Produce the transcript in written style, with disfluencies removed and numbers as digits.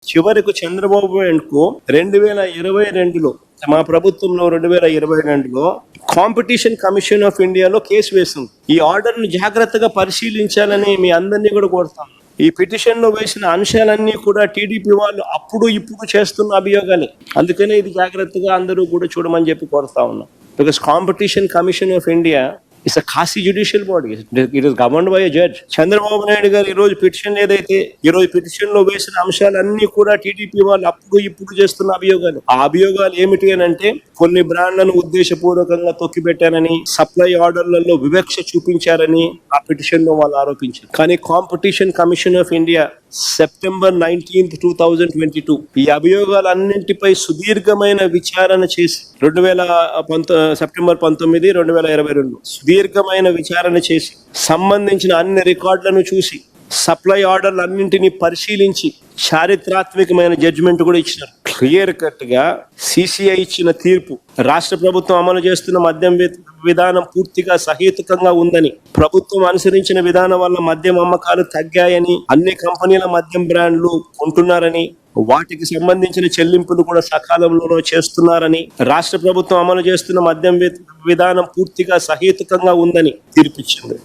చివరకు చంద్రబాబు నాయుడుకు 2022లో మా ప్రభుత్వంలో 2022లో కాంపిటీషన్ కమిషన్ ఆఫ్ ఇండియాలో కేసు వేసింది. ఈ ఆర్డర్ ను జాగ్రత్తగా పరిశీలించాలని మీ అందరినీ కూడా కోరుతాం. ఈ పిటిషన్ లో వేసిన అంశాలన్నీ కూడా టీడీపీ వాళ్ళు అప్పుడు ఇప్పుడు చేస్తున్న అభియోగాలే. అందుకనే ఇది జాగ్రత్తగా అందరూ కూడా చూడమని చెప్పి కోరుతా ఉన్నాం. Because competition commission of India it's a Khasi judicial body. It is governed by a judge. Chandrababu Naidu గారు ఈ రోజు పిటిషన్ లో వేసిన అంశాలన్నీ కూడా టీడీపీ వాళ్ళు అప్పుడు ఇప్పుడు చేస్తున్న అభియోగాలు. ఆ అభియోగాలు ఏమిటి అని అంటే కొన్ని బ్రాండ్లను ఉద్దేశపూర్వకంగా తొక్కిపెట్టారని, సప్లై ఆర్డర్లలో వివక్ష చూపించారని ఆ పిటిషన్ లో వాళ్ళు ఆరోపించారు. కానీ competition commission of India September 19th, 2022 ఈ అభియోగాలన్నింటిపై సుదీర్ఘమైన విచారణ చేసి September 19, 2022 సుదీర్ఘమైన విచారణ చేసి సంబంధించిన అన్ని రికార్డులను చూసి సప్లై ఆర్డర్లు అన్నింటినీ పరిశీలించి చారిత్రాత్మకమైన జడ్జిమెంట్ కూడా ఇచ్చినారు. క్లియర్ కట్ గా సిసిఐ ఇచ్చిన తీర్పు రాష్ట్ర ప్రభుత్వం అమలు చేస్తున్న మద్యం విధానం పూర్తిగా సహేతుకంగా ఉందని, ప్రభుత్వం అనుసరించిన విధానం వల్ల మద్యం అమ్మకాలు తగ్గాయని, అన్ని కంపెనీల మద్యం బ్రాండ్లు కొంటున్నారని, వాటికి సంబంధించిన చెల్లింపులు కూడా సకాలంలో చేస్తున్నారని, రాష్ట్ర ప్రభుత్వం అమలు చేస్తున్న మద్యం విధానం పూర్తిగా సహేతుకంగా ఉందని తీర్పిచ్చింది.